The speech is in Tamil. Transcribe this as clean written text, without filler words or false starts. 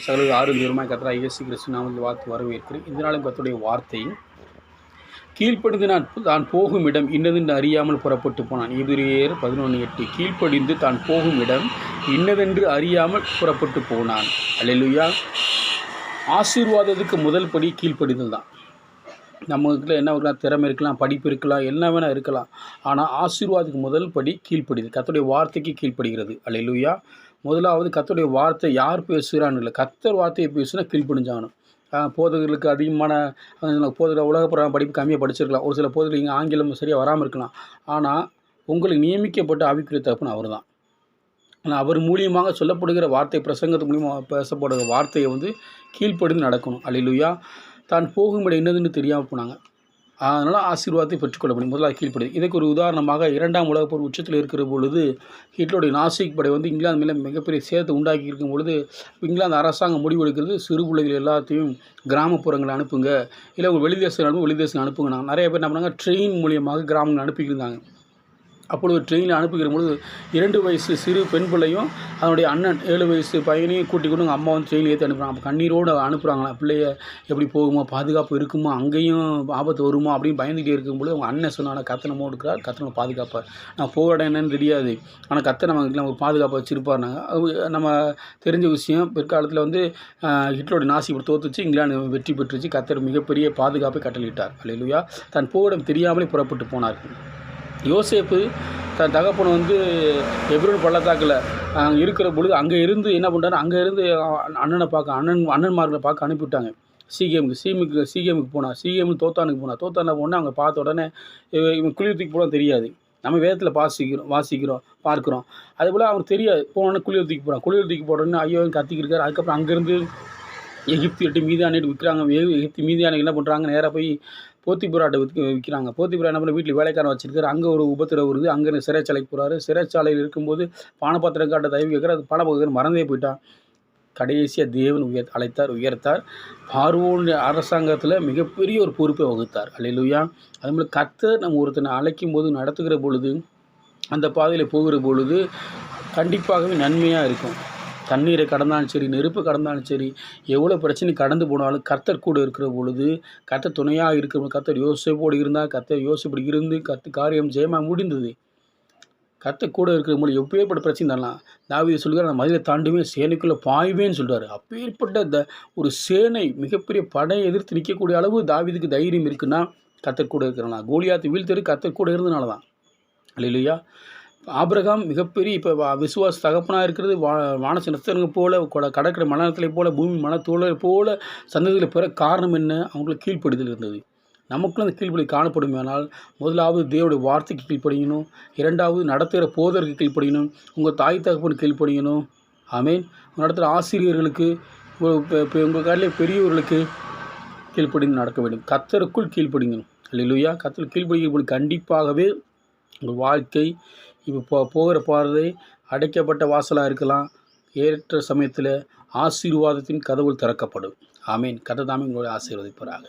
சகல ஆறும் தீர்மாய் கர்த்தராகிய இயேசு கிறிஸ்து நாமத்தில் வாழ்த்து வரவேற்கிறேன். இந்த நாளும் கர்த்தருடைய வார்த்தை கீழ்ப்படிந்து தான் போகும் இடம் இன்னதென்று அறியாமல் புறப்பட்டு போனான். எபிரெயர் 11:8. கீழ்ப்படிந்து தான் போகும் இடம் இன்னதென்று அறியாமல் புறப்பட்டு போனான். அல்லேலூயா. ஆசீர்வாதத்துக்கு முதல் படி கீழ்ப்படிதல் தான். நம்மக்கிட்ட என்ன இருக்கலாம், திறமை இருக்கலாம், படிப்பு இருக்கலாம், என்ன வேணால் இருக்கலாம். ஆனால் ஆசீர்வாதத்துக்கு முதல் படி கீழ்ப்படிதல். கர்த்தருடைய வார்த்தைக்கு கீழ்ப்படுகிறது. அல்லேலூயா. முதலாவது கர்த்தருடைய வார்த்தை யார் பேசுகிறான்னு இல்லை, கர்த்தர் வார்த்தையை பேசுனா கீழ்ப்படிஞ்சாகணும். போதகர்களுக்கு அதிகமான போதகர் உலகப்புறம் படிப்பு கம்மியாக படிச்சிருக்கலாம். ஒரு சில போதகர்கள் இங்கே ஆங்கிலம் சரியாக வராமல் இருக்கலாம். ஆனால் உங்களுக்கு நியமிக்கப்பட்ட ஆவிக்குரிய தகப்பன் அவர் தான். ஆனால் அவர் மூலியமாக சொல்லப்படுகிற வார்த்தை, பிரசங்கத்து மூலியமாக பேசப்படுகிற வார்த்தையை கீழ்ப்படிந்து நடக்கணும். அல்லேலூயா. தான் போகும் இடம் என்னதுன்னு தெரியாமல் போனாங்க. அதனால் ஆசீர்வாதத்தை பெற்றுக்கொள்ள முடியும். முதலாக கீழ்ப்படுது. இதுக்கு ஒரு உதாரணமாக 2ஆம் உலகப் போர் உச்சத்தில் இருக்கிற பொழுது ஹிட்லருடைய நாசிக் படை இங்கிலாந்து மேலே மிகப்பெரிய சேதத்தை உண்டாக்கி இருக்கும் பொழுது இங்கிலாந்து அரசாங்கம் முடிவெடுக்கிறது, சிறு பிள்ளைகள் எல்லாத்தையும் கிராமப்புறங்களை அனுப்புங்க, இல்லை வெளிதேசம் அனுப்புங்க. நாங்கள் நிறைய பேர் என்ன பண்ணாங்க, ட்ரெயின் மூலியமாக கிராமங்கள் அனுப்பியிருந்தாங்க. அப்பொழுது ட்ரெயினில் அனுப்புகிற பொழுது 2 வயசு சிறு பெண் பிள்ளையும் அதனுடைய அண்ணன் 7 வயசு பையனையும் கூட்டிக் கொண்டு அம்மா ட்ரெயினில் ஏற்றி அனுப்புகிறாங்க. அப்போ கண்ணீரோடு அனுப்புகிறாங்களா, பிள்ளைய எப்படி போகுமா, பாதுகாப்பு இருக்குமா, அங்கேயும் ஆபத்து வருமா அப்படின்னு பயந்துகிட்டே இருக்கும்போது அவங்க அண்ணன் சொன்னாங்க, கர்த்தர் நம்மோடு இருக்கிறார், கர்த்தர் நம்ம பாதுகாப்பார். நான் போக இடம் என்னன்னு தெரியாது, ஆனால் கர்த்தர் நம்ம பாதுகாப்பாக வச்சுருப்பாருனாங்க. நம்ம தெரிஞ்ச விஷயம். பிற்காலத்தில் ஹிட்லருடைய நாசி இப்படி தோற்றுச்சு, இங்கிலாந்து வெற்றி பெற்றுச்சு. கர்த்தர் மிகப்பெரிய பாதுகாப்பை கட்டளையிட்டார். அல்லேலூயா. தன் போகிடம் தெரியாமலே புறப்பட்டு போனார். யோசேப்பு தன் தகப்பன் எப்ரோன் பள்ளத்தாக்கில் அங்கே இருக்கிற பொழுது அங்கே இருந்து என்ன பண்ணுறாரு, அங்கே இருந்து அண்ணன்மார்களை பார்க்க அனுப்பிவிட்டாங்க. சீகேமுக்கு போனார். சீகேமுக்கு தோத்தானுக்கு போனால் அவங்க பார்த்த உடனே இவன் குளிர்த்திக்கு போனால் தெரியாது. நம்ம வேதத்தில் பார்க்குறோம். அதுபோல் அவனுக்கு தெரியாது. போனோடனே குளிர்த்திக்கு போகிற உடனே ஐயோ கத்திக்கிருக்காரு. அதுக்கப்புறம் அங்கேருந்து எகிப்தியர்கிட்ட மீதியானிட்டு விற்கிறாங்க. மீதியானிகள் என்ன பண்ணுறாங்க, நேராக போய் போத்திபுராட்டை விற்கிறாங்க. போத்திபுரா என்ன பண்ண, வீட்டில் வேலைக்காரன் வச்சிருக்காரு. அங்கே ஒரு உபத்திரவு வருது. அங்கே சிறைச்சாலைக்கு போகிறாரு. சிறைச்சாலையில் இருக்கும்போது பானபாத்திரம் காட்ட தயவு கேட்குற, அது பானபாத்திரம் மறந்தே போயிட்டான். கடைசியாக தேவன் உயர்த்தார். பார்வோன் அரசாங்கத்தில் மிகப்பெரிய ஒரு பொறுப்பை வகுத்தார். அல்லேலூயா. அதுபோல் கர்த்தர் நம்ம ஒருத்தனை அழைக்கும் போது, நடத்துகிற பொழுது, அந்த பாதையில் போகிற பொழுது கண்டிப்பாகவே நன்மையாக இருக்கும். தண்ணீரை கடந்தாலும் சரி, நெருப்பு கடந்தாலும் சரி, எவ்வளோ பிரச்சனை கடந்து போனாலும் கர்த்தர் கூட இருக்கிற பொழுது, கர்த்தர் துணையாக இருக்கிற, கர்த்தர் யோசேப்போடு இருந்தால், கர்த்தர் யோசேப்போடு இருந்து காரியம் ஜெயமாக முடிந்தது. கர்த்தர் கூட இருக்கிற பொழுது எப்பேற்பட்ட பிரச்சனை தரலாம். தாவீது சொல்கிறார், நான் மதிலை தாண்டுவேன், சேனைக்குள்ளே பாய்வேன்னு சொல்கிறார். அப்பேற்பட்ட ஒரு சேனை, மிகப்பெரிய படையை எதிர்த்து நிற்கக்கூடிய அளவு தாவீதுக்கு தைரியம் இருக்குன்னா கர்த்தர் கூட இருக்கிறனா. கோலியாத்து வீழ்த்தருக்கு கர்த்தர் கூட இருந்தனால தான். அல்லேலூயா. ஆபிரகாம் மிகப்பெரிய இப்போ விசுவாச தகப்பனாக இருக்கிறது. வானச நட்சத்திரங்கள் போல, கடற்கரை மணத்திலே போல, பூமி மணத்தோலை போல சந்ததியில் பெற காரணம் என்ன? அவங்களுக்கு கீழ்ப்படுதல் இருந்தது. நமக்குள்ள அந்த கீழ்ப்படி காணப்படுமானால், முதலாவது தேவனுடைய வார்த்தைக்கு கீழ்ப்படியணும். 2வது நடத்துகிற போதருக்கு கீழ்ப்படியணும். உங்கள் தாய் தகப்பனுக்கு கீழ்ப்படியணும். ஆமேன். நடத்துகிற ஆசிரியர்களுக்கு, உங்கள் காலையில் பெரியவர்களுக்கு கீழ்ப்படிந்து நடக்க வேண்டும். கர்த்தருக்குள் கீழ்ப்படிங்கணும். அல்லேலூயா. கர்த்தருக்கு கீழ்ப்படிக்க கண்டிப்பாகவே உங்கள் வாழ்க்கை இப்போ போகிற பாதை அடைக்கப்பட்ட வாசலாக இருக்கலாம். ஏற்ற சமயத்தில் ஆசீர்வாதத்தின் கதவுகள் திறக்கப்படும். ஆமேன். கர்த்தர் தாமே உங்களை ஆசீர்வதிப்பாராக.